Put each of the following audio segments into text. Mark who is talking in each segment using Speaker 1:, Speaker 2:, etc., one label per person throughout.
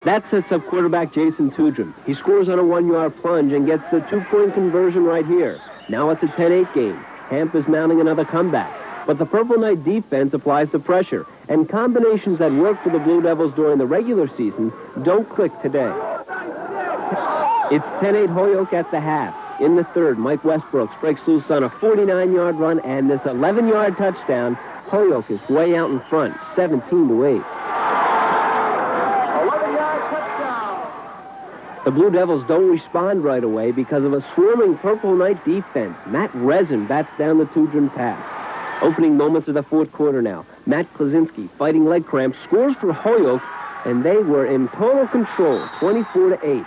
Speaker 1: That sets up quarterback Jason Tudrin. He scores on a 1-yard plunge and gets the 2-point conversion right here. Now it's a 10-8 game. Hamp is mounting another comeback. But the Purple Knight defense applies the pressure, and combinations that worked for the Blue Devils during the regular season don't click today. It's 10-8 Holyoke at the half. In the third, Mike Westbrooks breaks loose on a 49-yard run, and this 11-yard touchdown. Holyoke is way out in front, 17-8. The Blue Devils don't respond right away because of a swarming Purple Knight defense. Matt Resin bats down the Tudrin pass. Opening moments of the fourth quarter now. Matt Klaczynski, fighting leg cramps, scores for Holyoke, and they were in total control, 24-8.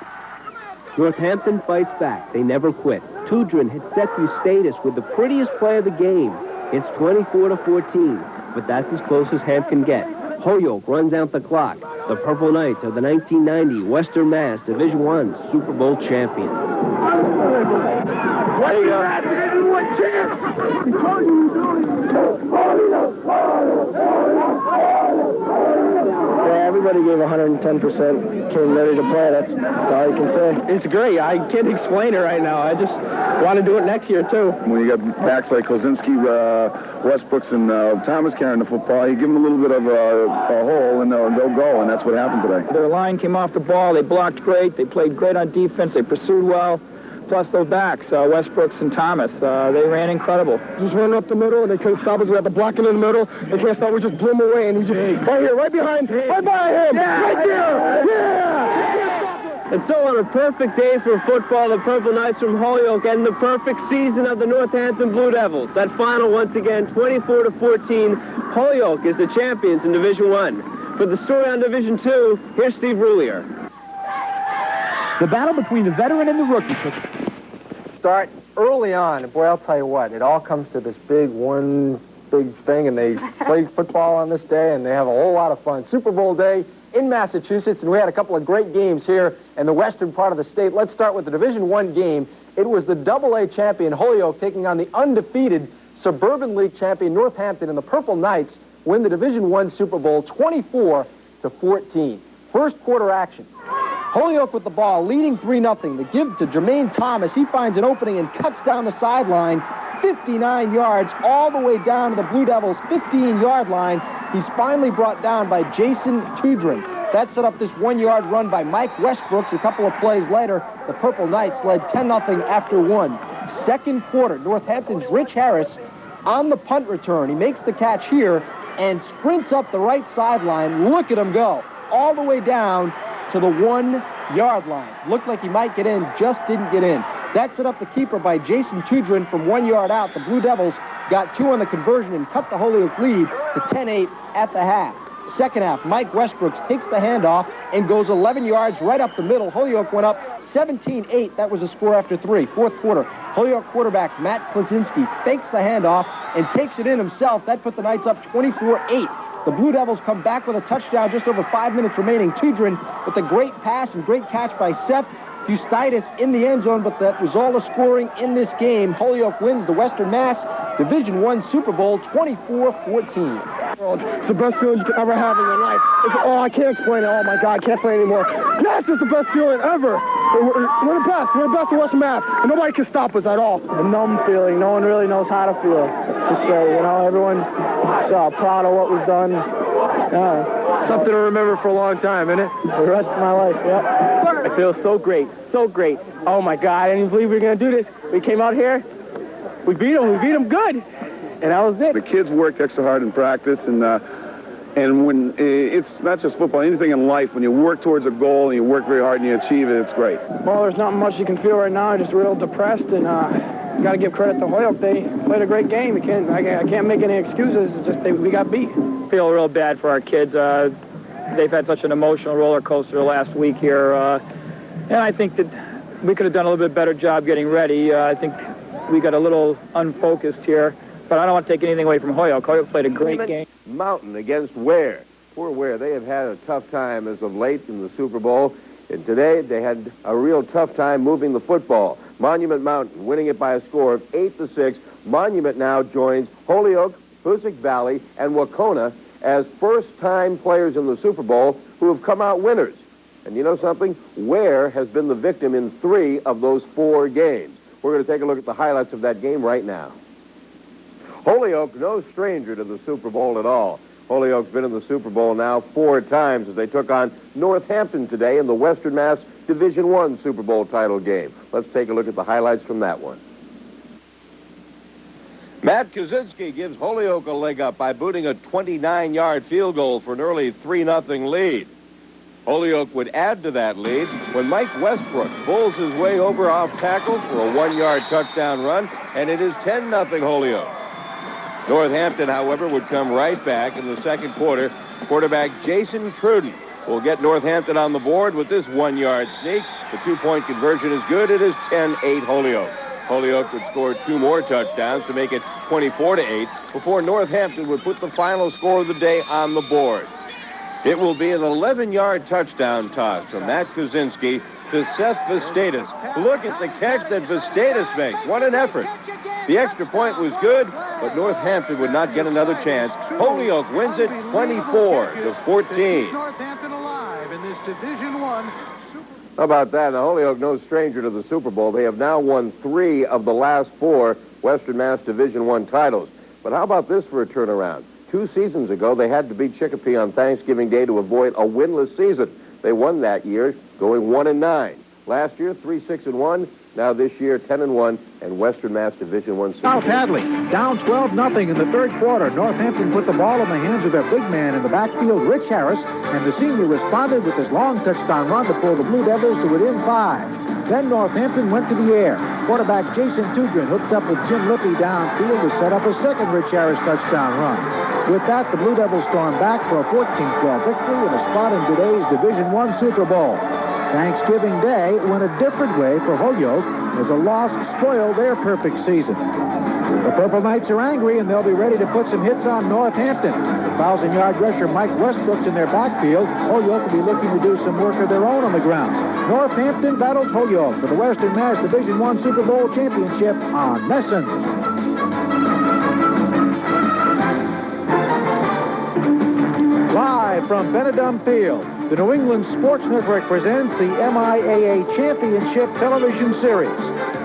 Speaker 1: Northampton fights back. They never quit. Tudrin had set the status with the prettiest play of the game. It's 24-14, but that's as close as Hamp can get. Holyoke runs out the clock. The Purple Knights are the 1990 Western Mass Division I Super Bowl champions.
Speaker 2: There you go. Yeah, everybody gave 110%, came ready to play. That's all you can say. It's great. I can't explain it right now. I just want to do it next year, too.
Speaker 3: When you got backs like Klaczynski, Westbrooks, and Thomas carrying the football, you give them a little bit of a hole, and they'll go, and that's what happened today.
Speaker 2: Their line came off the ball. They blocked great. They played great on defense. They pursued well. Plus their backs, Westbrooks and Thomas, they ran incredible. Just running up the middle, and they couldn't stop us. We had the blocking in the middle. They can't stop. We just blew him away, and he just right here, right behind him, right by him, right there. Yeah!
Speaker 1: And so on a perfect day for football, the Purple Knights from Holyoke end the perfect season of the Northampton Blue Devils. That final, once again, 24-14. Holyoke is the champions in Division I. For the story on Division II, here's Steve Roulier.
Speaker 4: The battle between the veteran and the rookie.
Speaker 5: Start early on, and boy, I'll tell you what, it all comes to this big thing, and they play football on this day, and they have a whole lot of fun. Super Bowl day in Massachusetts, and we had a couple of great games here in the western part of the state. Let's start with the Division I game. It was the AA champion Holyoke taking on the undefeated Suburban League champion Northampton, and the Purple Knights win the Division I Super Bowl 24-14. First quarter action. Holyoke with the ball, leading 3-0. The give to Jermaine Thomas. He finds an opening and cuts down the sideline, 59 yards, all the way down to the Blue Devils' 15-yard line. He's finally brought down by Jason Tudrin. That set up this 1-yard run by Mike Westbrooks. A couple of plays later, the Purple Knights led 10-0 after one. Second quarter, Northampton's Rich Harris on the punt return. He makes the catch here and sprints up the right sideline. Look at him go, all the way down to the 1-yard line. Looked like he might get in, just didn't get in. That set up the keeper by Jason Tudrin from 1 yard out. The Blue Devils got 2 on the conversion and cut the Holyoke lead to 10-8 at the half. Second half, Mike Westbrooks takes the handoff and goes 11 yards right up the middle. Holyoke went up 17-8. That was a score after 3. Fourth quarter, Holyoke quarterback Matt Klaczynski fakes the handoff and takes it in himself. That put the Knights up 24-8. The Blue Devils come back with a touchdown just over 5 minutes remaining. Tudrin with a great pass and great catch by Seth Eustitis in the end zone, but that was all the scoring in this game. Holyoke wins the Western Mass Division I Super Bowl 24-14.
Speaker 2: It's the best feeling you could ever have in your life. I can't explain it. Oh, my God, I can't say it anymore. Yes, it's the best feeling ever. We're the best. We're the best in Western Mass, and nobody can stop us at all. A numb feeling. No one really knows how to feel. Just say, everyone's proud of what was done. Something to remember for a long time, isn't it? For the rest of my life, yeah. I feel so great, so great. Oh, my God, I didn't believe we were going to do this. We came out here, we beat them good, and that was it.
Speaker 3: The kids worked extra hard in practice, and when it's not just football, anything in life, when you work towards a goal and you work very hard and you achieve it, it's great.
Speaker 2: Well, there's not much you can feel right now. I'm just real depressed, and you got to give credit to Holyoke. They played a great game. I can't make any excuses. It's just we got beat. Feel real bad for our kids. They've had such an emotional roller coaster the last week here, and I think that we could have done a little bit better job getting ready. I think we got a little unfocused here, but I don't want to take anything away from Holyoke. Holyoke played a great game.
Speaker 6: Mountain against Ware. Poor Ware. They have had a tough time as of late in the Super Bowl, and today they had a real tough time moving the football. Monument Mountain winning it by a score of 8-6. Monument now joins Holyoke, Hoosick Valley, and Wacona as first-time players in the Super Bowl who have come out winners. And you know something? Ware has been the victim in 3 of those 4 games. We're going to take a look at the highlights of that game right now. Holyoke, no stranger to the Super Bowl at all. Holyoke's been in the Super Bowl now 4 times as they took on Northampton today in the Western Mass Division I Super Bowl title game. Let's take a look at the highlights from that one. Matt Kaczynski gives Holyoke a leg up by booting a 29-yard field goal for an early 3-0 lead. Holyoke would add to that lead when Mike Westbrook pulls his way over off tackle for a 1-yard touchdown run, and it is 10-0 Holyoke. Northampton, however, would come right back in the second quarter. Quarterback Jason Truden will get Northampton on the board with this 1-yard sneak. The 2-point conversion is good. It is 10-8 Holyoke. Holyoke would score 2 more touchdowns to make it 24-8 before Northampton would put the final score of the day on the board. It will be an 11-yard touchdown toss from Matt Kaczynski to Seth Vastatis. Look at the catch that Vastatis makes. What an effort. The extra point was good, but Northampton would not get another chance. Holyoke wins it 24-14.
Speaker 7: Northampton alive in this Division I.
Speaker 6: How about that? Now, Holyoke, no stranger to the Super Bowl. They have now won 3 of the last 4 Western Mass Division I titles. But how about this for a turnaround? 2 seasons ago, they had to beat Chicopee on Thanksgiving Day to avoid a winless season. They won that year, going 1-9. Last year, 3-6-1. Now this year, 10-1, and Western Mass Division I.
Speaker 4: South Hadley, down 12-0 in the third quarter. Northampton put the ball in the hands of their big man in the backfield, Rich Harris, and the senior responded with his long touchdown run to pull the Blue Devils to within 5. Then Northampton went to the air. Quarterback Jason Tudrin hooked up with Jim Lippy downfield to set up a second Rich Harris touchdown run. With that, the Blue Devils stormed back for a 14-12 victory and a spot in today's Division I Super Bowl. Thanksgiving Day went a different way for Holyoke as a loss spoiled their perfect season. The Purple Knights are angry, and they'll be ready to put some hits on Northampton. The 1,000-yard rusher Mike Westbrook's in their backfield. Holyoke will be looking to do some work of their own on the ground. Northampton battles Holyoke for the Western Mass Division I Super Bowl championship on Messon. Live from Benedum Field, the New England Sports Network presents the MIAA Championship Television Series.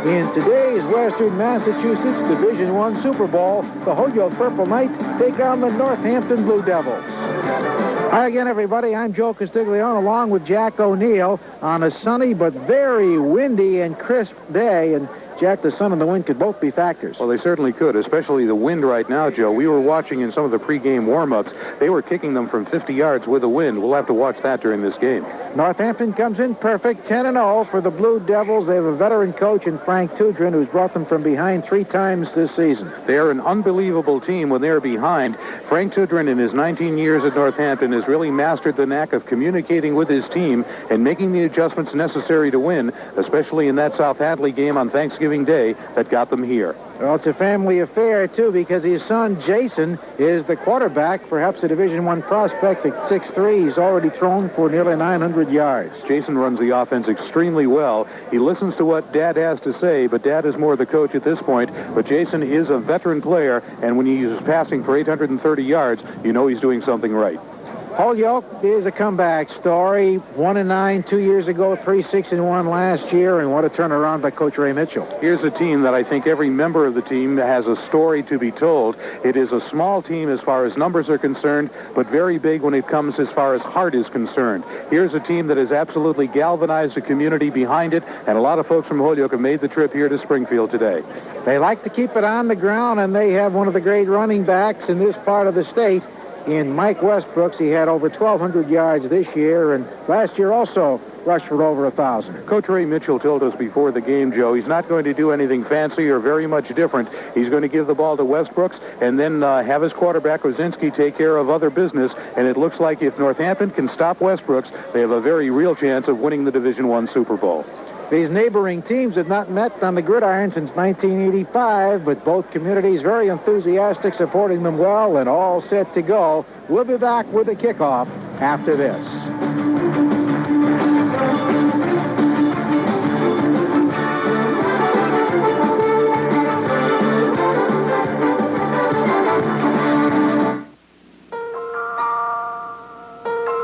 Speaker 4: In today's Western Massachusetts Division I Super Bowl, the Holyoke Purple Knights take on the Northampton Blue Devils. Hi again, everybody. I'm Joe Castiglione, along with Jack O'Neill, on a sunny but very windy and crisp day. And Jack, the sun and the wind could both be factors.
Speaker 8: Well, they certainly could, especially the wind right now, Joe. We were watching in some of the pregame warm-ups. They were kicking them from 50 yards with the wind. We'll have to watch that during this game.
Speaker 4: Northampton comes in perfect, 10-0 for the Blue Devils. They have a veteran coach in Frank Tudrin, who's brought them from behind 3 times this season.
Speaker 8: They are an unbelievable team when they're behind. Frank Tudrin, in his 19 years at Northampton, has really mastered the knack of communicating with his team and making the adjustments necessary to win, especially in that South Hadley game on Thanksgiving Day that got them here.
Speaker 4: Well, it's a family affair, too, because his son, Jason, is the quarterback, perhaps a Division I prospect at 6'3". He's already thrown for nearly 900 yards.
Speaker 8: Jason runs the offense extremely well. He listens to what Dad has to say, but Dad is more the coach at this point. But Jason is a veteran player, and when he is passing for 830 yards, you know he's doing something right.
Speaker 4: Holyoke is a comeback story. 1-9 2 years ago, 3-6-1 last year, and what a turnaround by Coach Ray Mitchell.
Speaker 8: Here's a team that I think every member of the team has a story to be told. It is a small team as far as numbers are concerned, but very big when it comes as far as heart is concerned. Here's a team that has absolutely galvanized the community behind it, and a lot of folks from Holyoke have made the trip here to Springfield today.
Speaker 4: They like to keep it on the ground, and they have one of the great running backs in this part of the state. In Mike Westbrooks, he had over 1,200 yards this year, and last year also rushed for over 1,000.
Speaker 8: Coach Ray Mitchell told us before the game, Joe, he's not going to do anything fancy or very much different. He's going to give the ball to Westbrooks and then have his quarterback, Rosinski, take care of other business, and it looks like if Northampton can stop Westbrooks, they have a very real chance of winning the Division I Super Bowl.
Speaker 4: These neighboring teams have not met on the gridiron since 1985, but both communities very enthusiastic, supporting them well, and all set to go. We'll be back with the kickoff after this.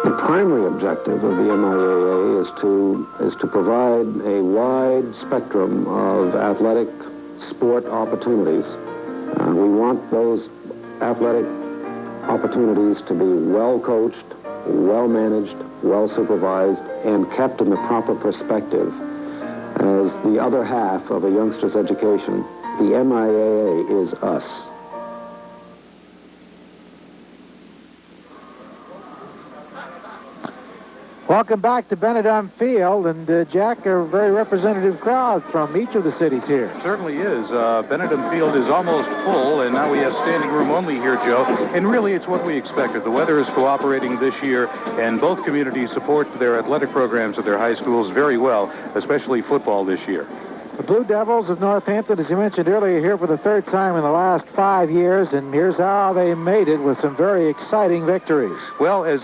Speaker 9: The primary objective of the MIAA to provide a wide spectrum of athletic sport opportunities. We want those athletic opportunities to be well coached, well managed, well supervised, and kept in the proper perspective as the other half of a youngster's education. The MIAA is us.
Speaker 4: Welcome back to Benedum Field, and Jack, a very representative crowd from each of the cities here.
Speaker 8: Certainly is. Benedum Field is almost full, and now we have standing room only here, Joe. And really, it's what we expected. The weather is cooperating this year, and both communities support their athletic programs at their high schools very well, especially football this year.
Speaker 4: The Blue Devils of Northampton, as you mentioned earlier, here for the third time in the last 5 years, and here's how they made it with some very exciting victories.
Speaker 8: Well, as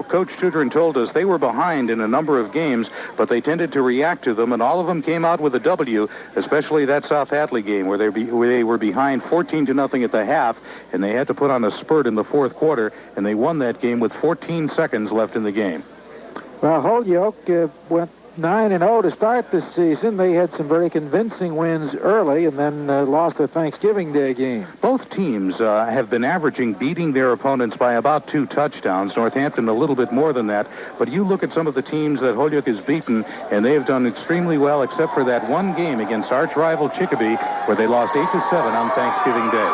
Speaker 8: Coach Tudrin told us, they were behind in a number of games, but they tended to react to them, and all of them came out with a W, especially that South Hadley game where they were behind 14-0 at the half, and they had to put on a spurt in the fourth quarter, and they won that game with 14 seconds left in the game.
Speaker 4: Well, Holyoke went 9-0 to start this season. They had some very convincing wins early and then lost the Thanksgiving Day game.
Speaker 8: Both teams have been averaging beating their opponents by about 2 touchdowns. Northampton a little bit more than that. But you look at some of the teams that Holyoke has beaten, and they have done extremely well, except for that one game against arch rival Chicopee, where they lost 8-7 on Thanksgiving Day.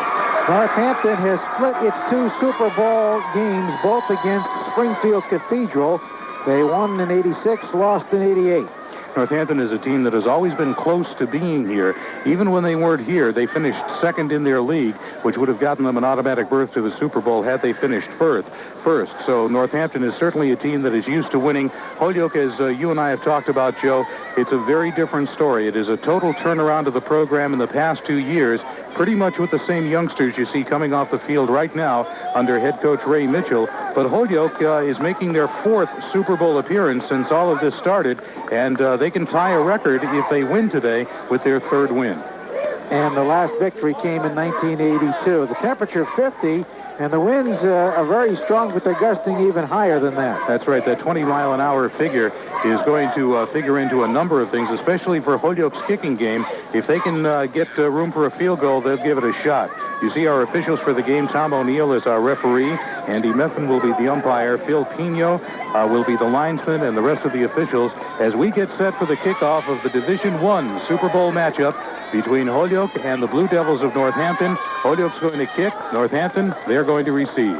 Speaker 4: Northampton has split its 2 Super Bowl games, both against Springfield Cathedral. They won in 86, lost in 88.
Speaker 8: Northampton is a team that has always been close to being here. Even when they weren't here, they finished second in their league, which would have gotten them an automatic berth to the Super Bowl had they finished first. So Northampton is certainly a team that is used to winning. Holyoke, as you and I have talked about, Joe, it's a very different story. It is a total turnaround of the program in the past 2 years, pretty much with the same youngsters you see coming off the field right now under head coach Ray Mitchell. But Holyoke is making their 4th Super Bowl appearance since all of this started, and they can tie a record if they win today with their 3rd win.
Speaker 4: And the last victory came in 1982. The temperature 50, and the winds are very strong, but they're gusting even higher than that.
Speaker 8: That's right. That 20-mile-an-hour figure is going to figure into a number of things, especially for Holyoke's kicking game. If they can get room for a field goal, they'll give it a shot. You see our officials for the game. Tom O'Neill is our referee. Andy Meffin will be the umpire. Phil Pino will be the linesman, and the rest of the officials as we get set for the kickoff of the Division I Super Bowl matchup between Holyoke and the Blue Devils of Northampton. Holyoke's going to kick. Northampton, they're going to receive.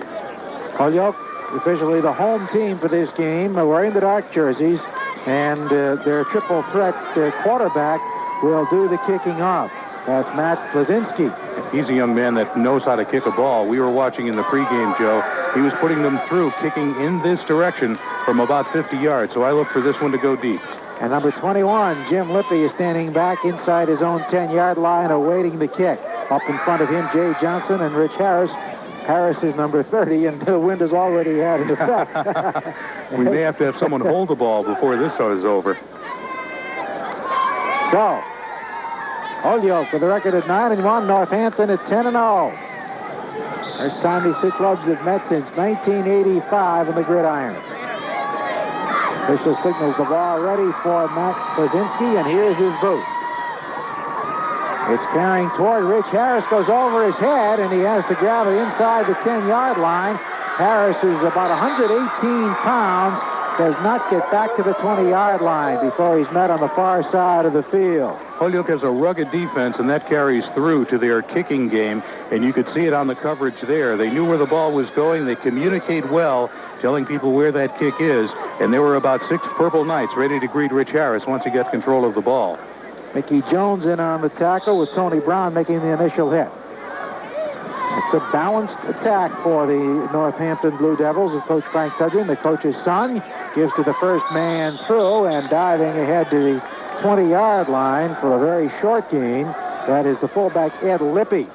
Speaker 4: Holyoke, officially the home team for this game, wearing the dark jerseys, and their triple threat quarterback will do the kicking off. That's Matt Plazinski.
Speaker 8: He's a young man that knows how to kick a ball. We were watching in the pregame, Joe. He was putting them through, kicking in this direction from about 50 yards. So I look for this one to go deep.
Speaker 4: And number 21, Jim Lippy, is standing back inside his own 10-yard line awaiting the kick. Up in front of him, Jay Johnson and Rich Harris. Harris is number 30, and the wind has already had an effect.
Speaker 8: We may have to have someone hold the ball before this is over.
Speaker 4: So, Holyoke with a record at 9-1, Northampton at 10-0. First time these 2 clubs have met since 1985 in the gridiron. Official signals the ball ready for Matt Plazinski, and here's his boot. It's carrying toward Rich Harris, goes over his head, and he has to grab it inside the 10-yard line. Harris, who's about 118 pounds, does not get back to the 20-yard line before he's met on the far side of the field.
Speaker 8: Holyoke has a rugged defense, and that carries through to their kicking game, and you could see it on the coverage there. They knew where the ball was going. They communicate well, telling people where that kick is, and there were about 6 Purple Knights ready to greet Rich Harris once he got control of the ball.
Speaker 4: Mickey Jones in on the tackle with Tony Brown making the initial hit. It's a balanced attack for the Northampton Blue Devils as Coach Frank Tudrin, the coach's son, gives to the first man through, and diving ahead to the 20-yard line for a very short gain. That is the fullback Ed Lippy.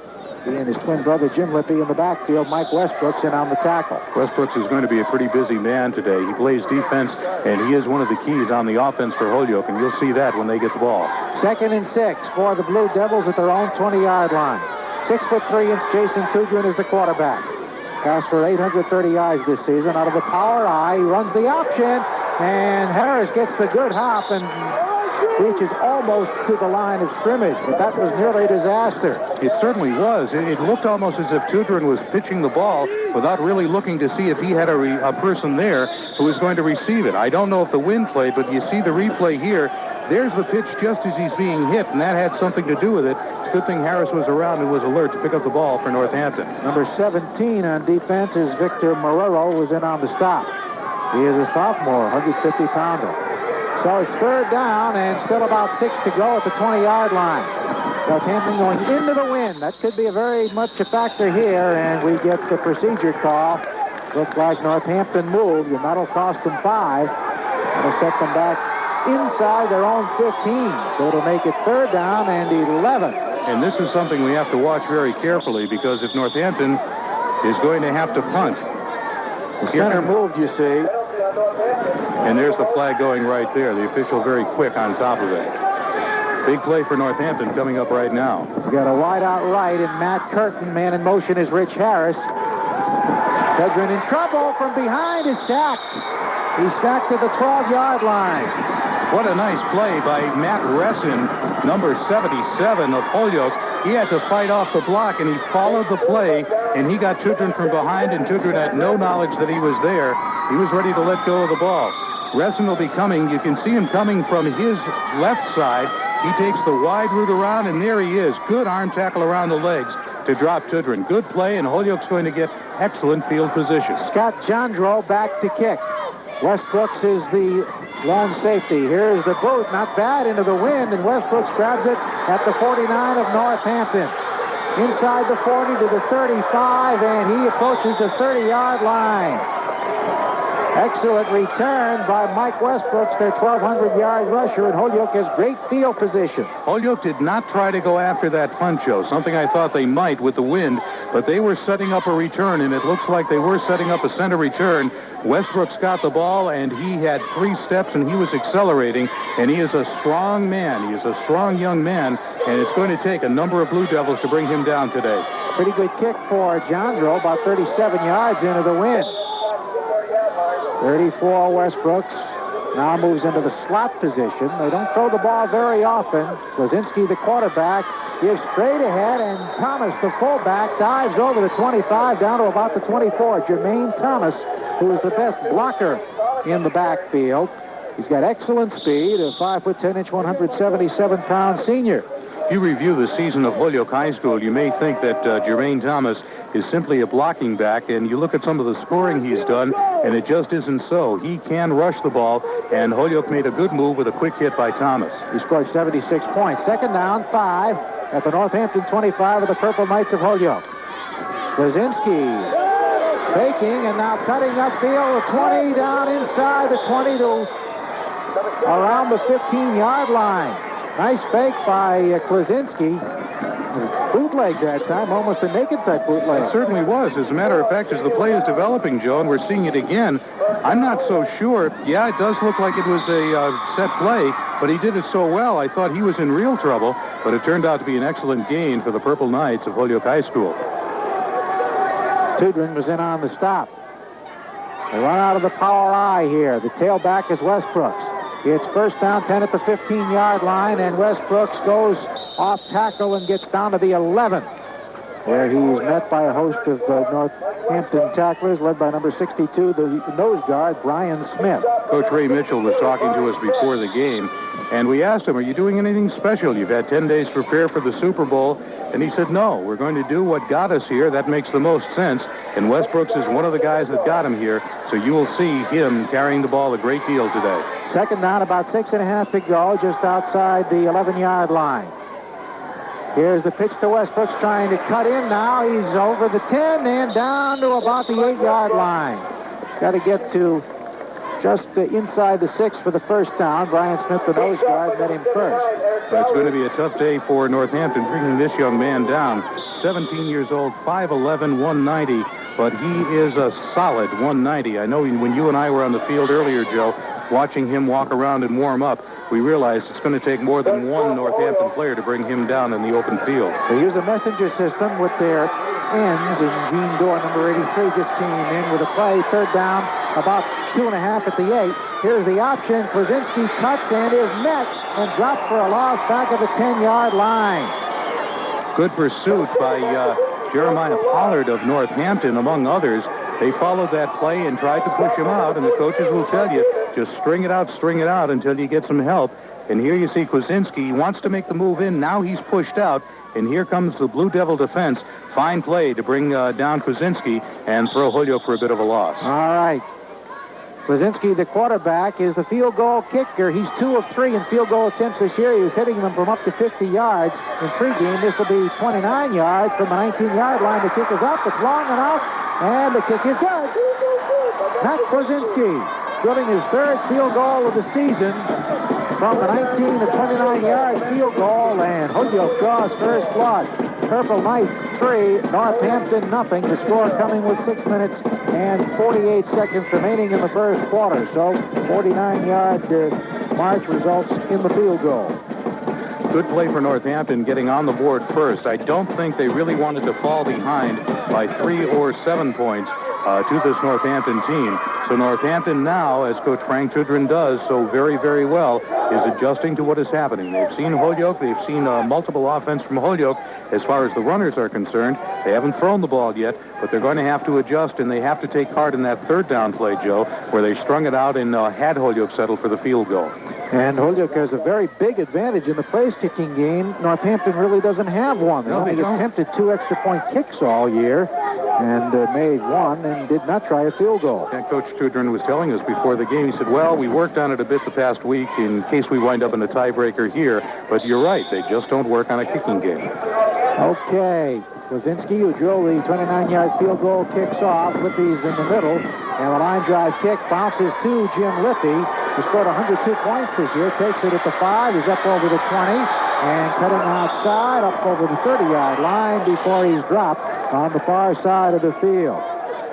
Speaker 4: He and his twin brother Jim Lippy in the backfield. Mike Westbrooks in on the tackle.
Speaker 8: Westbrooks is going to be a pretty busy man today. He plays defense, and he is one of the keys on the offense for Holyoke, and you'll see that when they get the ball.
Speaker 4: 2nd and 6 for the Blue Devils at their own 20-yard line. 6'3" Jason Tudrin is the quarterback. Passed for 830 yards this season out of the power I. He runs the option, And Harris gets the good hop and reaches almost to the line of scrimmage, but that was nearly a disaster.
Speaker 8: It certainly was. It looked almost as if Tudrin was pitching the ball without really looking to see if he had a person there who was going to receive it. I don't know if the wind played, but you see the replay here. There's the pitch just as he's being hit, and that had something to do with it. It's a good thing Harris was around and was alert to pick up the ball for Northampton.
Speaker 4: Number 17 on defense is Victor Marrero, was in on the stop. He is a sophomore, 150-pounder. So it's third down and still about 6 to go at the 20-yard line. Northampton going into the wind. That could be very much a factor here, and we get the procedure call. Looks like Northampton moved, and that'll cost them 5. That'll set them back inside their own 15. So it'll make it third down and 11.
Speaker 8: And this is something we have to watch very carefully, because if Northampton is going to have to punt.
Speaker 4: The center moved, you see.
Speaker 8: And there's the flag going right there. The official very quick on top of it. Big play for Northampton coming up right now.
Speaker 4: We got a wide out right, and Matt Curtin. Man in motion is Rich Harris. Tudrin in trouble from behind is sacked. He's sacked to the 12-yard line.
Speaker 8: What a nice play by Matt Ressin, number 77 of Holyoke. He had to fight off the block, and he followed the play, and he got Tudrin from behind, and Tudrin had no knowledge that he was there. He was ready to let go of the ball. Ressin will be coming. You can see him coming from his left side. He takes the wide route around, and there he is. Good arm tackle around the legs to drop Tudrin. Good play, and Holyoke's going to get excellent field position.
Speaker 4: Scott Jandro back to kick. Westbrooks is the lone safety. Here's the boot, not bad, into the wind, and Westbrooks grabs it at the 49 of Northampton. Inside the 40 to the 35, and he approaches the 30-yard line. Excellent return by Mike Westbrooks, their 1,200-yard rusher, and Holyoke has great field position.
Speaker 8: Holyoke did not try to go after that punt, Joe, something I thought they might with the wind, but they were setting up a return, and it looks like they were setting up a center return. Westbrooks got the ball, and he had 3 steps, and he was accelerating, and he is a strong man. He is a strong young man, and it's going to take a number of Blue Devils to bring him down today.
Speaker 4: Pretty good kick for Jandro, about 37 yards into the wind. 34 Westbrooks now moves into the slot position. They don't throw the ball very often. Blazinski, the quarterback, gives straight ahead, and Thomas, the fullback, dives over the 25 down to about the 24. Jermaine Thomas, who is the best blocker in the backfield. He's got excellent speed, a 5'10" 177-pound senior.
Speaker 8: If you review the season of Holyoke High School, you may think that Jermaine Thomas is simply a blocking back, and you look at some of the scoring he's done, and it just isn't so. He can rush the ball, and Holyoke made a good move with a quick hit by Thomas.
Speaker 4: He scored 76 points. Second down, 5 at the Northampton 25 of the Purple Knights of Holyoke. Blazinski faking and now cutting upfield, the 20 down inside the 20 to around the 15-yard line. Nice fake by Klaczynski. Bootleg that time, almost a naked type bootleg.
Speaker 8: It certainly was. As a matter of fact, as the play is developing, Joe, and we're seeing it again, I'm not so sure. Yeah, it does look like it was a set play, but he did it so well, I thought he was in real trouble, but it turned out to be an excellent gain for the Purple Knights of Holyoke High School.
Speaker 4: Tudrin was in on the stop. They run out of the power I here. The tailback is Westbrooks. It's first down, 10 at the 15-yard line, and Westbrooks goes off tackle and gets down to the 11, where he's met by a host of Northampton tacklers, led by number 62, the nose guard, Brian Smith.
Speaker 8: Coach Ray Mitchell was talking to us before the game, and we asked him, are you doing anything special? You've had 10 days to prepare for the Super Bowl. And he said, no, we're going to do what got us here. That makes the most sense. And Westbrooks is one of the guys that got him here. So you will see him carrying the ball a great deal today.
Speaker 4: Second down, about 6.5 to go, just outside the 11-yard line. Here's the pitch to Westbrooks, trying to cut in now. He's over the 10 and down to about the 8-yard line. Got to get to just inside the 6 for the first down. Brian Smith, the nose guard, met him first.
Speaker 8: But it's going to be a tough day for Northampton, bringing this young man down. 17 years old, 5'11", 190, but he is a solid 190. I know when you and I were on the field earlier, Joe, watching him walk around and warm up, we realized it's going to take more than one Northampton player to bring him down in the open field.
Speaker 4: They use a messenger system with their ends, and Gene Dorr, number 83, just came in with a play. Third down, about 2.5 at the 8. Here's the option. Krasinski cuts and is met and dropped for a loss back at the 10-yard line.
Speaker 8: Good pursuit by Jeremiah Pollard of Northampton, among others. They followed that play and tried to push him out, and the coaches will tell you, just string it out until you get some help. And here you see Kwasinski. He wants to make the move in. Now he's pushed out, and here comes the Blue Devil defense. Fine play to bring down Kwasinski and throw Holyoke for a bit of a loss.
Speaker 4: All right. Kwasinski, the quarterback, is the field goal kicker. He's 2 of 3 in field goal attempts this year. He was hitting them from up to 50 yards. In pregame, this will be 29 yards from the 19-yard line. The kick is up. It's long enough, and the kick is good. Matt Kwasinski drilling his 3rd field goal of the season from the 19 to 29 yards field goal, and Holyoke draws first blood. Purple Knights 3, Northampton nothing. The score coming with 6 minutes and 48 seconds remaining in the first quarter. So 49-yard march results in the field goal.
Speaker 8: Good play for Northampton getting on the board first. I don't think they really wanted to fall behind by 3 or 7 points to this Northampton team. So Northampton now, as Coach Frank Tudrin does so very, very well, is adjusting to what is happening. They've seen Holyoke. They've seen multiple offense from Holyoke as far as the runners are concerned. They haven't thrown the ball yet, but they're going to have to adjust, and they have to take part in that 3rd down play, Joe, where they strung it out and had Holyoke settle for the field goal.
Speaker 4: And Holyoke has a very big advantage in the place-kicking game. Northampton really doesn't have one. They only attempted 2 extra-point kicks all year and made 1 and did not try a field goal.
Speaker 8: And Coach Tudrin was telling us before the game, he said, well, we worked on it a bit the past week in case we wind up in a tiebreaker here, but you're right, they just don't work on a kicking game.
Speaker 4: Okay, Kwasinski, who drilled the 29-yard field goal, kicks off. Lippy's in the middle, and the line drive kick bounces to Jim Lippy, who scored 102 points this year. Takes it at the 5. He's up over the 20, and cutting outside up over the 30-yard line before he's dropped on the far side of the field.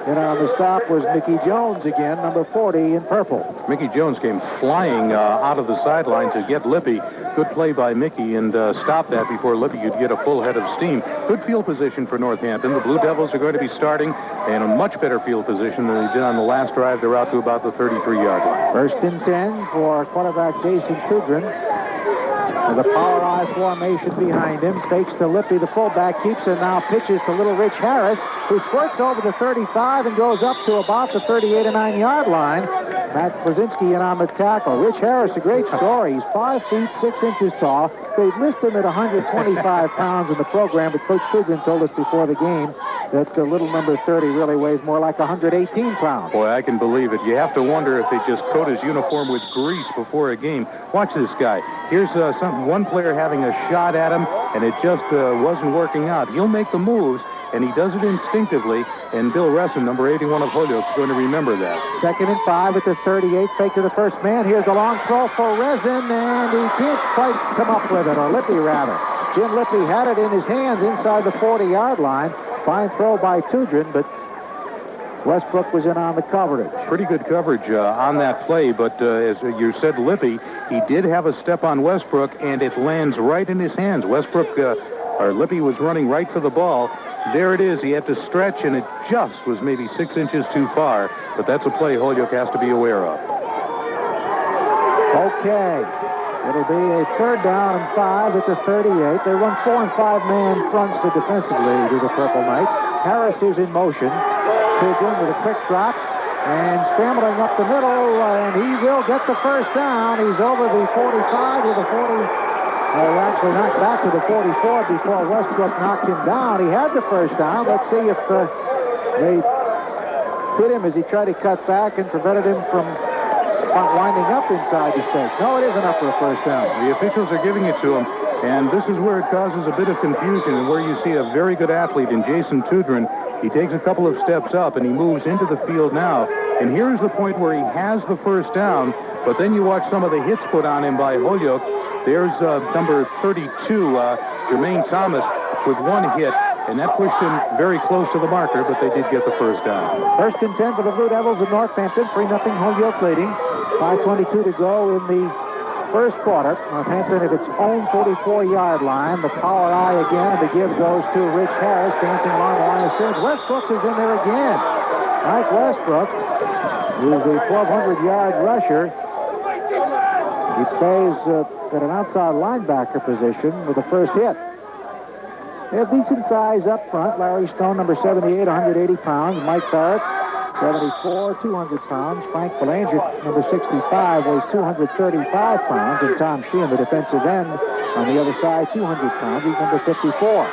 Speaker 4: And on the stop was Mickey Jones again, number 40 in purple.
Speaker 8: Mickey Jones came flying out of the sideline to get Lippy. Good play by Mickey and stop that before Lippy could get a full head of steam. Good field position for Northampton. The Blue Devils are going to be starting in a much better field position than they did on the last drive. They're out to about the 33-yard line.
Speaker 4: 1st and 10 for quarterback Jason Tudrin. The power I formation behind him. Fakes to Lippy, the fullback, keeps it now, pitches to little Rich Harris, who squirts over the 35 and goes up to about the 38 and 9-yard line. Matt Kwasinski in on the tackle. Rich Harris, a great story. He's 5 feet 6 inches tall. They'd list him at 125 pounds in the program, but Coach Tudrin told us before the game that the little number 30 really weighs more like 118 pounds.
Speaker 8: Boy, I can believe it. You have to wonder if they just coat his uniform with grease before a game. Watch this guy. Here's one player having a shot at him, and it just wasn't working out. He'll make the moves, and he does it instinctively, and Bill Resson, number 81 of Holyoke, is going to remember that.
Speaker 4: 2nd and 5 at the 38. Fake to the first man. Here's a long throw for Resson, and he can't quite come up with it, or Lippy rather. Jim Lippy had it in his hands inside the 40-yard line. Fine throw by Tudrin, but Westbrook was in on the coverage.
Speaker 8: Pretty good coverage on that play, but as you said, Lippy, he did have a step on Westbrook, and it lands right in his hands. Lippy was running right for the ball. There it is. He had to stretch, and it just was maybe 6 inches too far, but that's a play Holyoke has to be aware of.
Speaker 4: Okay. It'll be a 3rd down and 5 at the 38. They run 4 and 5 man fronts defensively to the Purple Knights. Harris is in motion. Tudrin with a quick drop and scrambling up the middle, and he will get the first down. He's over the 45 with the 40. Actually knocked back to the 44 before Westbrook knocked him down. He had the first down. Let's see if they hit him as he tried to cut back and prevented him from winding up inside the stakes. No, it isn't up for a first down.
Speaker 8: The officials are giving it to him, and this is where it causes a bit of confusion and where you see a very good athlete in Jason Tudrin. He takes a couple of steps up, and he moves into the field now. And here's the point where he has the first down, but then you watch some of the hits put on him by Holyoke. There's number 32, Jermaine Thomas, with 1 hit, and that pushed him very close to the marker, but they did get the first down.
Speaker 4: 1st and 10 for the Blue Devils of Northampton. 3-0 Holyoke leading. 5:22 to go in the first quarter. Northampton at its own 44-yard line. The power eye again, and the give goes to Rich Harris, dancing along the line of scrimmage. Westbrook is in there again. Mike Westbrook He's a 1,200-yard rusher. He plays at an outside linebacker position with the first hit. They have decent size up front. Larry Stone, number 78, 180 pounds. Mike Barrett, 74, 200 pounds. Frank Belanger, number 65, weighs 235 pounds. And Tom Sheehan, the defensive end, on the other side, 200 pounds. He's number 54.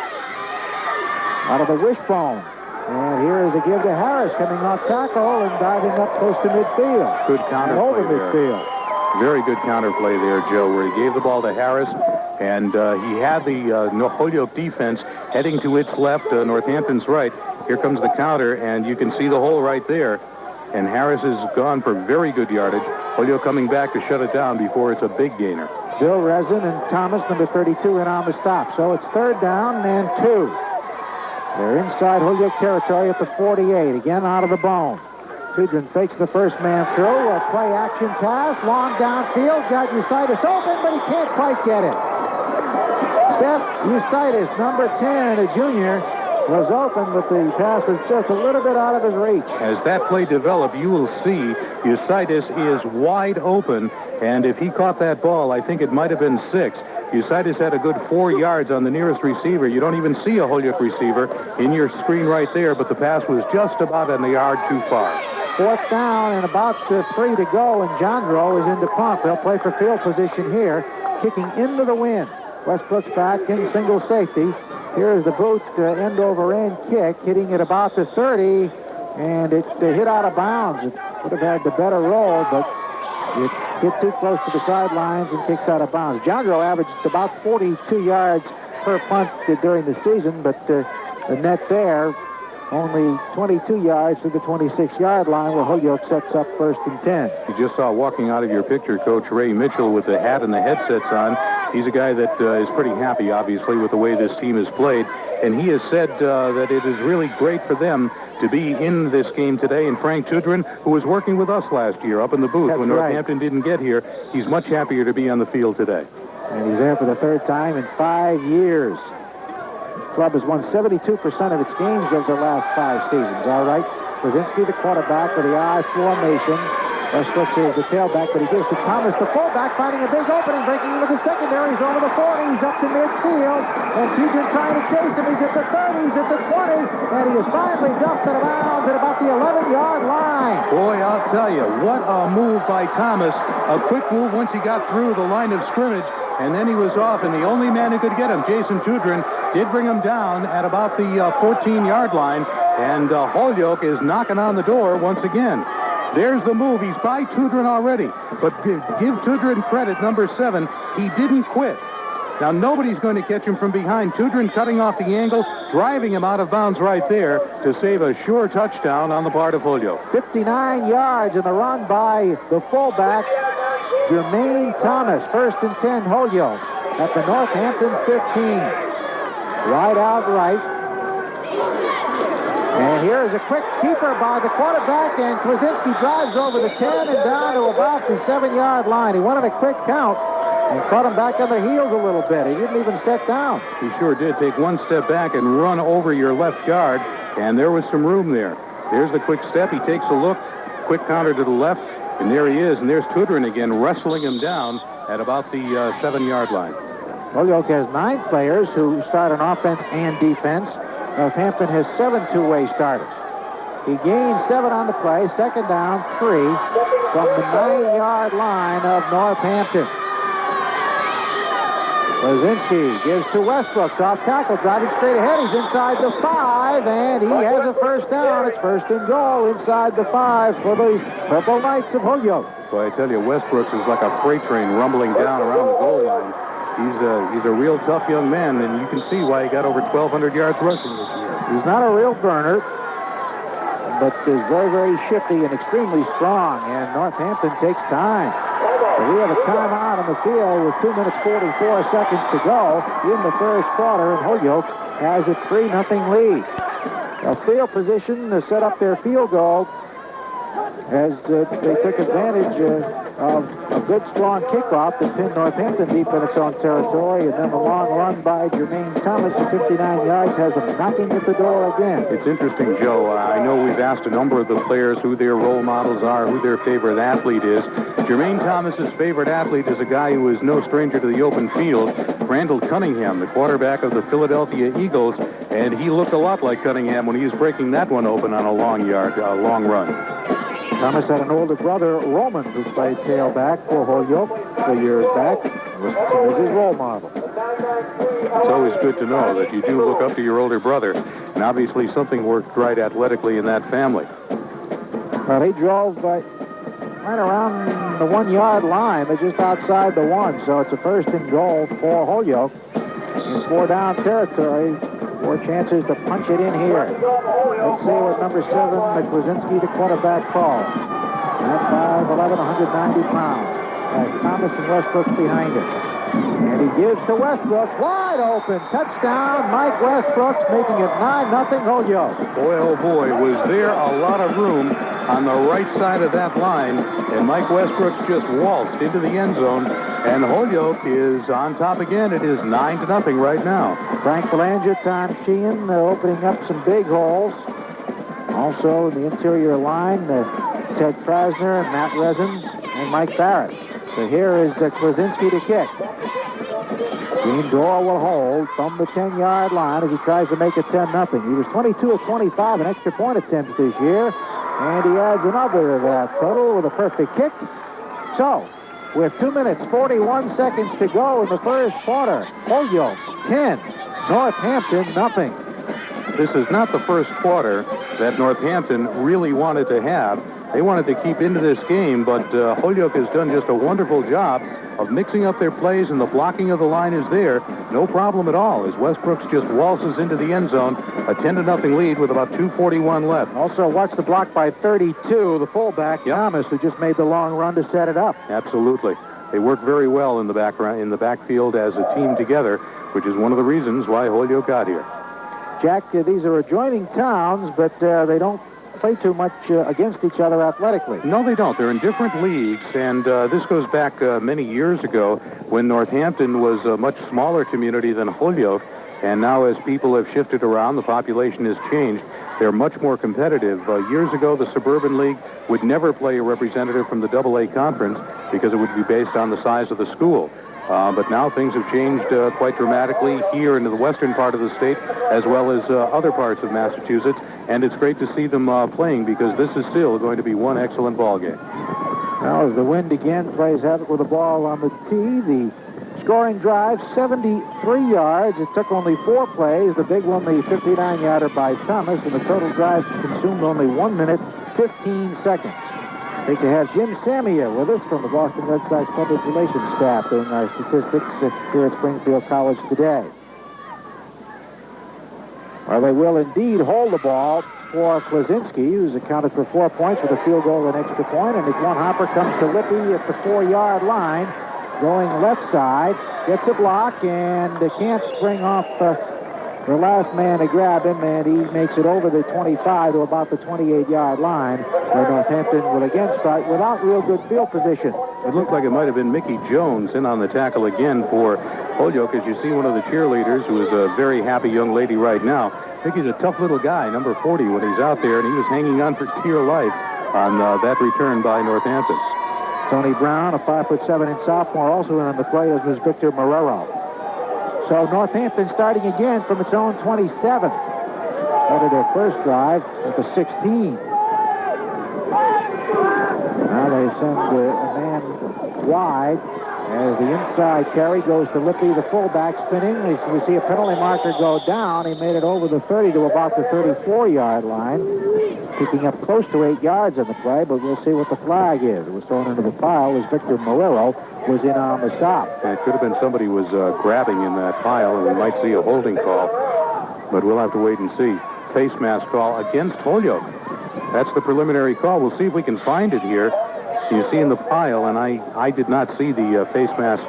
Speaker 4: Out of the wishbone. And here is a give to Harris, coming off tackle and diving up close to midfield.
Speaker 8: Good counter
Speaker 4: over
Speaker 8: play
Speaker 4: midfield.
Speaker 8: There. Very good counter play there, Joe, where he gave the ball to Harris, and he had the Holyoke defense heading to its left, Northampton's right. Here comes the counter, and you can see the hole right there. And Harris is gone for very good yardage. Holyoke coming back to shut it down before it's a big gainer.
Speaker 4: Bill Resin and Thomas, number 32, in on the stop. So it's 3rd down and 2. They're inside Holyoke territory at the 48. Again, out of the bone. Tudrin fakes the first man through. A play-action pass. Long downfield. Got Eusitis open, but he can't quite get it. Seth Eusitis, number 10, a junior, was open, but the pass was just a little bit out of his reach.
Speaker 8: As that play developed, you will see Eusitis is wide open, and if he caught that ball, I think it might have been 6. Eusitis had a good 4 yards on the nearest receiver. You don't even see a Holyoke receiver in your screen right there, but the pass was just about a yard too far.
Speaker 4: 4th down and about 3 to go, and Jandro is into punt. They'll play for field position here, kicking into the wind. Westbrook's back in single safety. Here's the boot end-over-end kick, hitting at about the 30, and it hit out of bounds. It would have had the better roll, but it hit too close to the sidelines and kicks out of bounds. Jandro averaged about 42 yards per punt during the season, but the net there, only 22 yards to the 26-yard line, where Holyoke sets up 1st and 10.
Speaker 8: You just saw walking out of your picture, Coach Ray Mitchell with the hat and the headsets on. He's a guy that is pretty happy, obviously, with the way this team has played. And he has said that it is really great for them to be in this game today. And Frank Tudrin, who was working with us last year up in the booth when Northampton didn't get here, he's much happier to be on the field today.
Speaker 4: And he's there for the 3rd time in 5 years. The club has won 72% of its games over the last 5 seasons. All right. Krasinski, the quarterback, with the I formation. Westbrook is the tailback, but he gives to Thomas, the fullback, finding a big opening, breaking into the secondary. He's over the 40. He's up to midfield. And Tudrin trying to chase him. He's at the 30. He's at the 20. And he is finally dumped out of bounds at about the 11-yard line.
Speaker 8: Boy, I'll tell you, what a move by Thomas. A quick move once he got through the line of scrimmage. And then he was off, and the only man who could get him, Jason Tudrin, did bring him down at about the 14-yard line. And Holyoke is knocking on the door once again. There's the move. He's by Tudrin already. But give Tudrin credit, number 7. He didn't quit. Now, nobody's going to catch him from behind. Tudrin cutting off the angle, driving him out of bounds right there to save a sure touchdown on the part of Holyoke.
Speaker 4: 59 yards in the run by the fullback, Jermaine Thomas. 1st and 10, Holyoke at the Northampton 15. Right out right. And here is a quick keeper by the quarterback, and Krasinski drives over the 10 and down to about the 7-yard line. He wanted a quick count and caught him back on the heels a little bit. He didn't even set down.
Speaker 8: He sure did. Take one step back and run over your left guard, and there was some room there. There's the quick step. He takes a look, quick counter to the left, and there he is. And there's Tudrin again, wrestling him down at about the 7-yard line.
Speaker 4: Holyoke has 9 players who start on offense and defense. Northampton has 7 two-way starters. He gains 7 on the play. 2nd down, 3 from the 9-yard line of Northampton. Krasinski gives to Westbrook. Off tackle, driving straight ahead. He's inside the 5, and he has a 1st down. It's 1st and goal inside the 5 for the Purple Knights of Holyoke.
Speaker 8: Well, I tell you, Westbrooks is like a freight train rumbling down around the goal line. He's a real tough young man, and you can see why he got over 1,200 yards rushing this year.
Speaker 4: He's not a real burner, but is very, very shifty and extremely strong, and Northampton takes time. So we have a timeout on the field with 2 minutes 44 seconds to go in the 1st quarter, and Holyoke has a 3-0 lead. A field position to set up their field goal as they took advantage of a good, strong kickoff that pinned Northampton deep in its own territory, and then the long run by Jermaine Thomas at 59 yards has them knocking at the door again.
Speaker 8: It's interesting, Joe. I know we've asked a number of the players who their role models are, who their favorite athlete is. Jermaine Thomas's favorite athlete is a guy who is no stranger to the open field, Randall Cunningham, the quarterback of the Philadelphia Eagles, and he looked a lot like Cunningham when he was breaking that one open on a long run.
Speaker 4: Thomas had an older brother, Roman, who played tailback for Holyoke a few years back. Was his role model.
Speaker 8: It's always good to know that you do look up to your older brother, and obviously something worked right athletically in that family.
Speaker 4: Well, he drove right around the 1-yard line. They're just outside the 1, so it's a first and goal for Holyoke. In 4-down territory, 4 chances to punch it in here. Let's see what number 7, Krasinski, the quarterback, calls. At 5'11", 190 pounds. Thomas and Westbrook behind him. And he gives to Westbrook. Wide open. Touchdown. Mike Westbrook making it 9-0 Holyoke.
Speaker 8: Boy, oh boy, was there a lot of room on the right side of that line. And Mike Westbrook's just waltzed into the end zone. And Holyoke is on top again. It is 9-0 right now.
Speaker 4: Frank Belanger, Tom Sheehan opening up some big holes. Also in the interior line, Ted Krasner, Matt Resin, and Mike Barrett. So here is Krasinski to kick. Gene Dorr will hold from the 10-yard line as he tries to make it 10-0. He was 22 of 25 in extra point attempts this year, and he adds another of that total with a perfect kick. So, with 2 minutes, 41 seconds to go in the first quarter, Holyoke 10, Northampton 0.
Speaker 8: This is not the first quarter that Northampton really wanted to have. They wanted to keep into this game, but Holyoke has done just a wonderful job of mixing up their plays, and the blocking of the line is there. No problem at all as Westbrooks just waltzes into the end zone. A 10-0 lead with about 2:41 left.
Speaker 4: Also, watch the block by 32, the fullback, Thomas, who just made the long run to set it up.
Speaker 8: Absolutely. They work very well in the backfield as a team together, which is one of the reasons why Holyoke got here.
Speaker 4: Jack, these are adjoining towns, but they don't play too much against each other athletically.
Speaker 8: No, they don't. They're in different leagues, and this goes back many years ago when Northampton was a much smaller community than Holyoke, and now as people have shifted around, the population has changed. They're much more competitive. Years ago, the Suburban League would never play a representative from the AA conference because it would be based on the size of the school. But now things have changed quite dramatically here into the western part of the state, as well as other parts of Massachusetts. And it's great to see them playing because this is still going to be one excellent ball game.
Speaker 4: Now, as the wind again plays havoc with the ball on the tee, the scoring drive, 73 yards. It took only 4 plays. The big one, the 59-yarder by Thomas, and the total drive consumed only 1 minute, 15 seconds. Great to have Jim Samia with us from the Boston Red Sox Public Relations staff doing our statistics here at Springfield College today. Well, they will indeed hold the ball for Klaczynski, who's accounted for 4 points with a field goal and extra point. And as one hopper comes to Lippy at the 4-yard line, going left side, gets a block, and can't spring off the last man to grab him, and he makes it over the 25 to about the 28-yard line, where Northampton will again start without real good field position.
Speaker 8: It looked like it might have been Mickey Jones in on the tackle again for Holyoke, as you see one of the cheerleaders, who is a very happy young lady right now. Mickey's a tough little guy, number 40, when he's out there, and he was hanging on for dear life on that return by Northampton.
Speaker 4: Tony Brown, a 5'7" sophomore, also in on the play, as was Victor Marrero. So Northampton starting again from its own 27. Started their first drive at the 16. Now they send a man wide as the inside carry goes to Lippy, the fullback, spinning. We see a penalty marker go down. He made it over the 30 to about the 34-yard line, picking up close to 8 yards on the play, but we'll see what the flag is. It was thrown into the pile as Victor Marrero was in on the stop.
Speaker 8: And it could have been somebody was grabbing in that pile, and we might see a holding call, but we'll have to wait and see. Face mask call against Holyoke. That's the preliminary call. We'll see if we can find it here. You see in the pile, and I did not see the face mask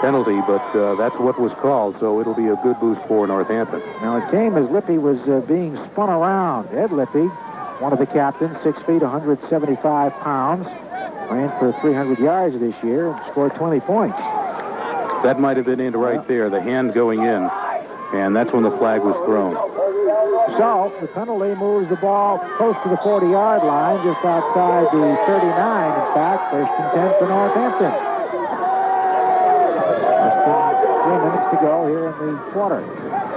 Speaker 8: penalty, but that's what was called, so it'll be a good boost for Northampton.
Speaker 4: Now, it came as Lippy was being spun around. Ed Lippy, one of the captains, 6 feet, 175 pounds, Ran for 300 yards this year and scored 20 points.
Speaker 8: That might have been in right there, the hand going in. And that's when the flag was thrown.
Speaker 4: So the penalty moves the ball close to the 40-yard line, just outside the 39, in fact. First and 10 for Northampton. Less than 3 minutes to go here in the quarter.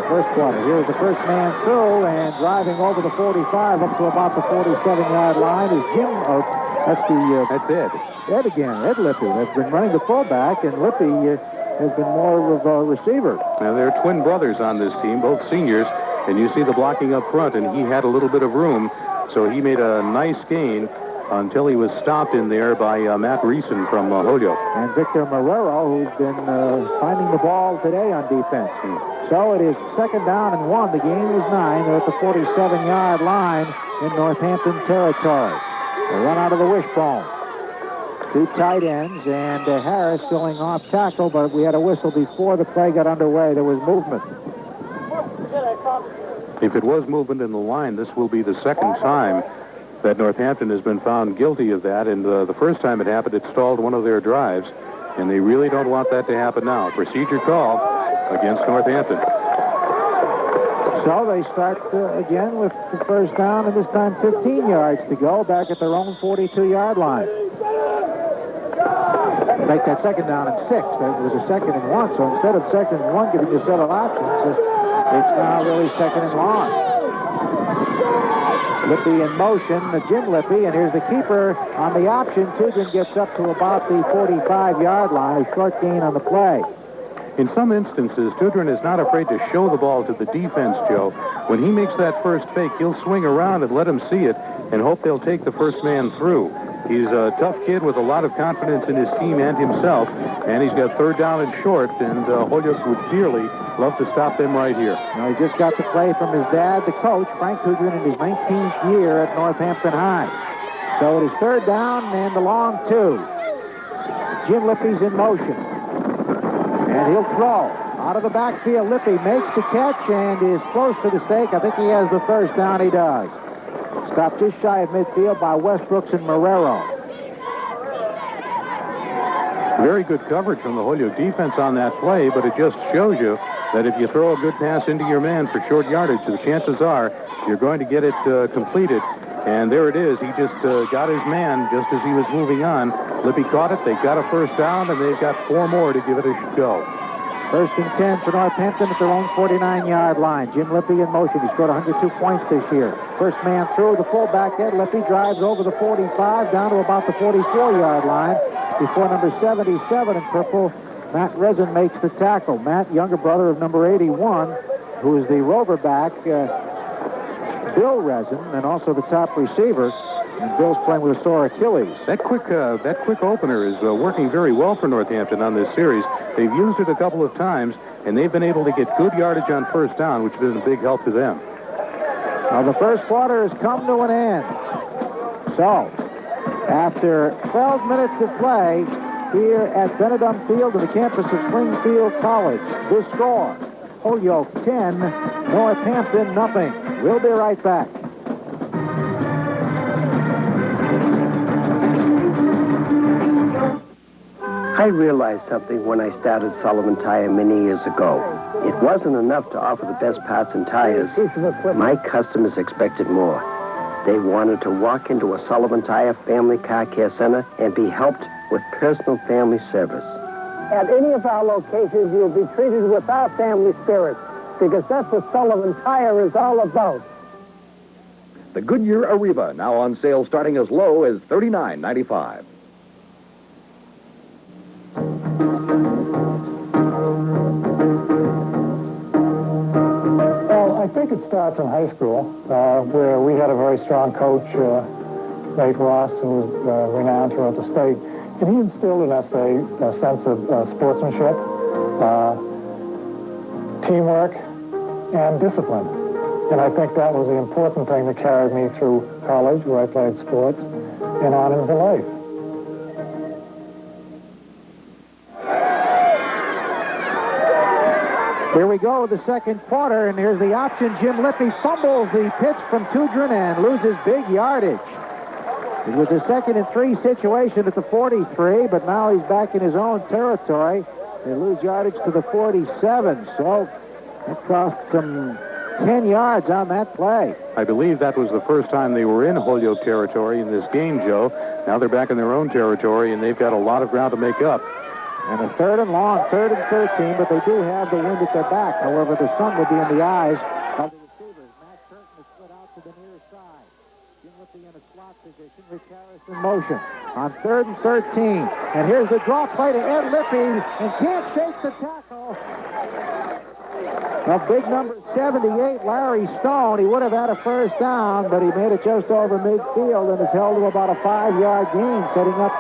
Speaker 4: First quarter. Here's the first man through, and driving over the 45 up to about the 47-yard line is Jim. That's
Speaker 8: Ed.
Speaker 4: Ed again. Ed Lippy has been running the fullback, and Lippy has been more of a receiver.
Speaker 8: Now, there are twin brothers on this team, both seniors, and you see the blocking up front, and he had a little bit of room, so he made a nice gain until he was stopped in there by Matt Reeson from Holyoke.
Speaker 4: And Victor Marrero, who's been finding the ball today on defense. So it is 2nd down and 1. The game was 9. They're at the 47-yard line in Northampton territory. A run out of the wishbone. 2 tight ends, and Harris going off tackle, but we had a whistle before the play got underway. There was movement.
Speaker 8: If it was movement in the line, this will be the 2nd time that Northampton has been found guilty of that, and the first time it happened, it stalled one of their drives, and they really don't want that to happen now. Procedure call against Northampton.
Speaker 4: So they start again with the first down, and this time 15 yards to go, back at their own 42-yard line. Make that 2nd down and 6. That was a 2nd and 1, so instead of 2nd and 1 giving you 7 options, it's now really 2nd and long. Lippy in motion, Jim Lippy, and here's the keeper on the option. Tudrin gets up to about the 45-yard line, a short gain on the play.
Speaker 8: In some instances, Tudrin is not afraid to show the ball to the defense, Joe. When he makes that first fake, he'll swing around and let them see it and hope they'll take the first man through. He's a tough kid with a lot of confidence in his team and himself, and he's got 3rd down and short, and Holyoke would dearly love to stop them right here.
Speaker 4: Now, he just got the play from his dad, the coach, Frank Tudrin, in his 19th year at Northampton High. So it is 3rd down and the long 2. Jim Lippy's in motion. And he'll throw. Out of the backfield, Lippy makes the catch and is close to the stake. I think he has the first down. He does. Stopped just shy of midfield by Westbrooks and Marrero.
Speaker 8: Very good coverage from the Holyoke defense on that play, but it just shows you that if you throw a good pass into your man for short yardage, the chances are you're going to get it completed. And there it is. He just got his man just as he was moving on. Lippy caught it. They got a first down, and they've got 4 more to give it a go.
Speaker 4: 1st and 10 for Northampton at their own 49-yard line. Jim Lippy in motion. He scored 102 points this year. First man through, the fullback, Ed Lippy, drives over the 45 down to about the 44-yard line before number 77 in purple, Matt Resin, makes the tackle. Matt, younger brother of number 81, who is the rover back, Bill Resin, and also the top receiver. And Bill's playing with a sore Achilles.
Speaker 8: That quick opener is working very well for Northampton on this series. They've used it a couple of times, and they've been able to get good yardage on first down, which has been a big help to them.
Speaker 4: Now the first quarter has come to an end. So, after 12 minutes of play here at Benedum Field in the campus of Springfield College, the score, Holyoke 10, Northampton nothing. We'll be right back.
Speaker 10: I realized something when I started Sullivan Tire many years ago. It wasn't enough to offer the best parts and tires. My customers expected more. They wanted to walk into a Sullivan Tire Family Car Care Center and be helped with personal family service.
Speaker 11: At any of our locations, you'll be treated with our family spirit, because that's what Sullivan Tire is all about.
Speaker 12: The Goodyear Arriva, now on sale starting as low as $39.95.
Speaker 11: Well, I think it starts in high school, where we had a very strong coach, Nate Ross, who was renowned throughout the state. And he instilled in us a sense of sportsmanship, teamwork, and discipline. And I think that was the important thing that carried me through college, where I played sports, and on into life.
Speaker 4: Here we go, the second quarter, and here's the option. Jim Lippy fumbles the pitch from Tudrin and loses big yardage. It was a 2nd and 3 situation at the 43, but now he's back in his own territory. They lose yardage to the 47, so that cost them 10 yards on that play.
Speaker 8: I believe that was the first time they were in Holyoke territory in this game, Joe. Now they're back in their own territory, and they've got a lot of ground to make up.
Speaker 4: And a 3rd and long, 3rd and 13, but they do have the wind at their back. However, the sun will be in the eyes of the receivers. Matt Curtin is split out to the near side. Jim Lippy in a slot position. Rich Harris in motion on 3rd and 13. And here's the draw play to Ed Lippy, and can't shake the tackle of big number 78, Larry Stone. He would have had a first down, but he made it just over midfield and is held to about a 5-yard gain, setting up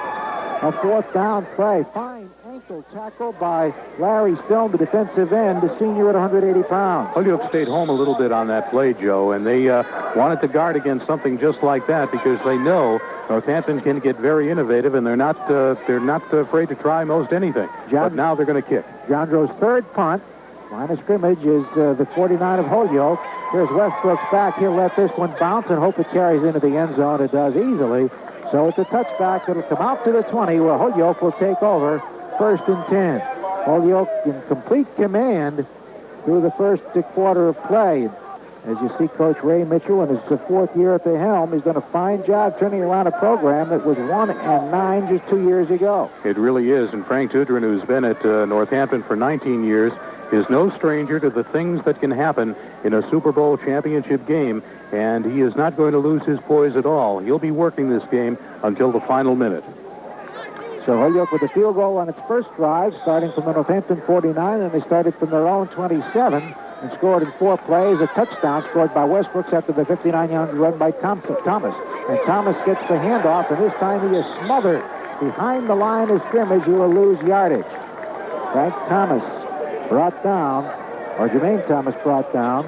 Speaker 4: a 4th down play. Fine ankle tackle by Larry Stone, the defensive end, the senior at 180 pounds.
Speaker 8: Holyoke stayed home a little bit on that play, Joe, and they wanted to guard against something just like that because they know Northampton can get very innovative, and they're not afraid to try most anything. But now they're going to kick.
Speaker 4: Jandro's 3rd punt. Line of scrimmage is the 49 of Holyoke. Here's Westbrook's back. He'll let this one bounce and hope it carries into the end zone. It does easily. So it's a touchback. It'll come out to the 20 where Holyoke will take over 1st and 10. Holyoke in complete command through the first quarter of play. As you see, Coach Ray Mitchell in his 4th year at the helm, he's done a fine job turning around a program that was 1-9 just 2 years ago.
Speaker 8: It really is. And Frank Tudrin, who's been at Northampton for 19 years, is no stranger to the things that can happen in a Super Bowl championship game, and he is not going to lose his poise at all. He'll be working this game until the final minute.
Speaker 4: So Holyoke with a field goal on its first drive, starting from the Northampton 49, and they started from their own 27 and scored in 4 plays. A touchdown scored by Westbrooks after the 59-yard run by Thomas. And Thomas gets the handoff, and this time he is smothered behind the line of scrimmage. He will lose yardage. Frank Thomas brought down, or Jermaine Thomas brought down.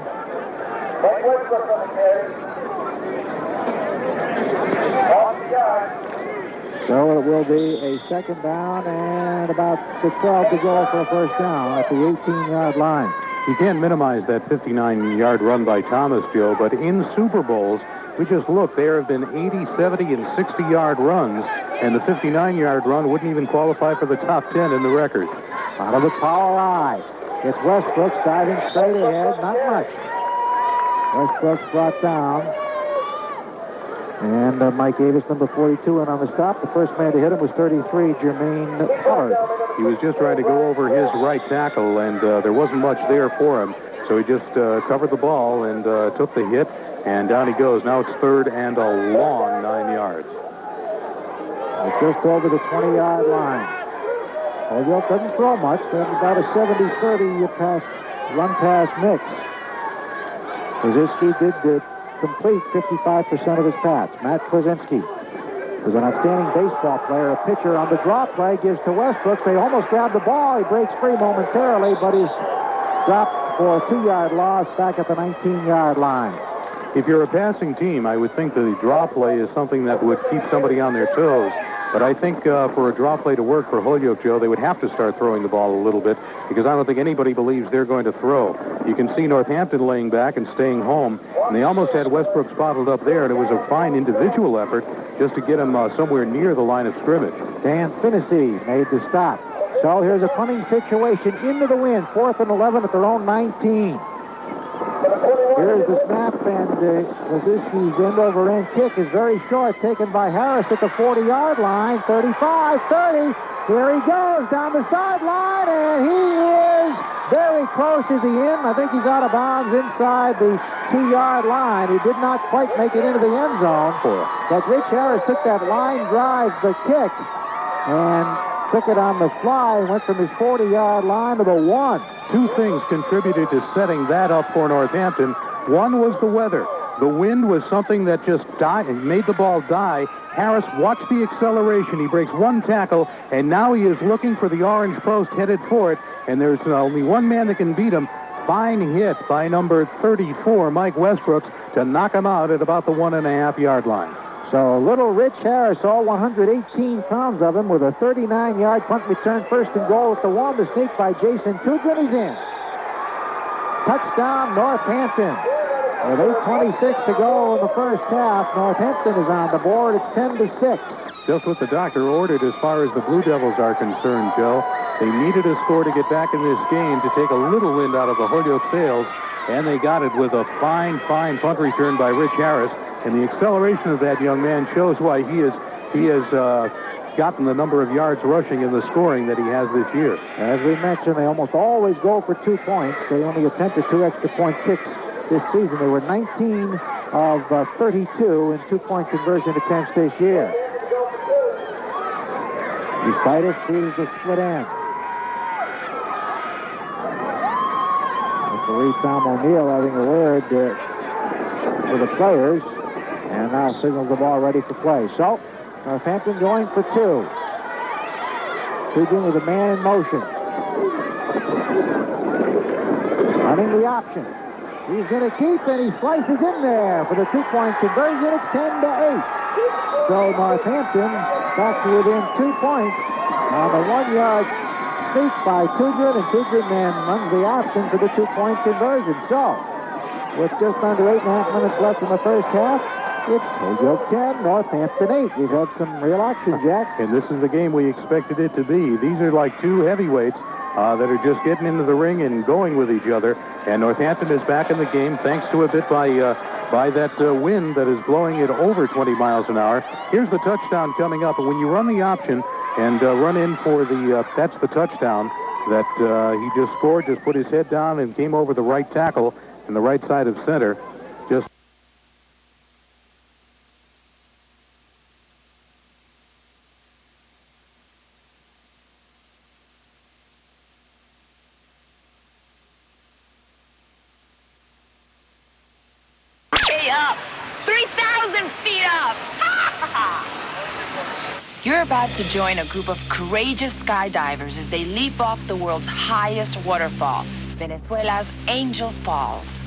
Speaker 4: So it will be a 2nd down and about 12 to go for a first down at the 18-yard line.
Speaker 8: You can't minimize that 59-yard run by Thomas, Joe, but in Super Bowls, we just look, there have been 80, 70, and 60-yard runs, and the 59-yard run wouldn't even qualify for the top 10 in the record.
Speaker 4: Out of the power eye. It's Westbrooks diving straight ahead. Not much. Westbrooks brought down. And Mike Davis, number 42, and on the stop. The first man to hit him was 33, Jermaine Pollard.
Speaker 8: He was just trying to go over his right tackle, and there wasn't much there for him. So he just covered the ball and took the hit, and down he goes. Now it's 3rd and a long 9 yards.
Speaker 4: It's just over the 20-yard line. Holyoke doesn't throw much. They have about a 70-30 run-pass mix. Krasinski did complete 55% of his pass. Matt Krasinski is an outstanding baseball player. A pitcher on the draw play gives to Westbrooks. They almost grab the ball. He breaks free momentarily, but he's dropped for a 2-yard loss back at the 19-yard line.
Speaker 8: If you're a passing team, I would think the draw play is something that would keep somebody on their toes. But I think for a draw play to work for Holyoke, Joe, they would have to start throwing the ball a little bit because I don't think anybody believes they're going to throw. You can see Northampton laying back and staying home, and they almost had Westbrook spotted up there, and it was a fine individual effort just to get him somewhere near the line of scrimmage.
Speaker 4: Dan Finnessy made the stop. So here's a punting situation into the wind, 4th and 11 at their own 19. Here's the snap, and Krasinski's end-over-end kick is very short, taken by Harris at the 40-yard line, 35, 30. Here he goes down the sideline, and he is very close. Is he in? I think he's out of bounds inside the 2-yard line. He did not quite make it into the end zone. But Rich Harris took that line drive, the kick, and took it on the fly, went from his 40-yard line to the 1.
Speaker 8: 2 things contributed to setting that up for Northampton. One was the weather. The wind was something that just died and made the ball die. Harris watched the acceleration. He breaks 1 tackle, and now he is looking for the orange post headed for it, and there's only one man that can beat him. Fine hit by number 34, Mike Westbrooks, to knock him out at about the 1.5-yard line.
Speaker 4: So little Rich Harris, all 118 pounds of him, with a 39-yard punt return, 1st and goal at the 1. The sneak by Jason Tudrin is in. Touchdown, Northampton. With 8:26 to go in the first half, Northampton is on the board. It's 10-6.
Speaker 8: Just what the doctor ordered as far as the Blue Devils are concerned, Joe. They needed a score to get back in this game to take a little wind out of the Holyoke sails, and they got it with a fine punt return by Rich Harris. And the acceleration of that young man shows why he has gotten the number of yards rushing in the scoring that he has this year.
Speaker 4: As we mentioned, they almost always go for 2 points. They only attempted 2 extra point kicks this season. They were 19 of 32 in 2-point conversion attempts this year. Despite it, chooses the split end. Referee Tom O'Neill having a word with the players, and now signals the ball ready for play. So, Northampton going for 2. Keeping with a man in motion. Running the option. He's going to keep, and he slices in there for the 2-point conversion. It's 10-8. So Northampton back to within 2 points on the 1-yard sneak by Tudrin, and Tudrin then runs the option for the 2-point conversion. So, with just under 8.5 minutes left in the first half, it's Holyoke 10, Northampton 8. We've had some real action, Jack.
Speaker 8: And this is the game we expected it to be. These are like 2 heavyweights that are just getting into the ring and going with each other. And Northampton is back in the game thanks to a bit by that wind that is blowing it over 20 miles an hour. Here's the touchdown coming up. And when you run the option and run in for the, that's the touchdown that he just scored, just put his head down and came over the right tackle in the right side of center. Just
Speaker 13: up! 3,000 feet up! You're about to join a group of courageous skydivers as they leap off the world's highest waterfall, Venezuela's Angel Falls.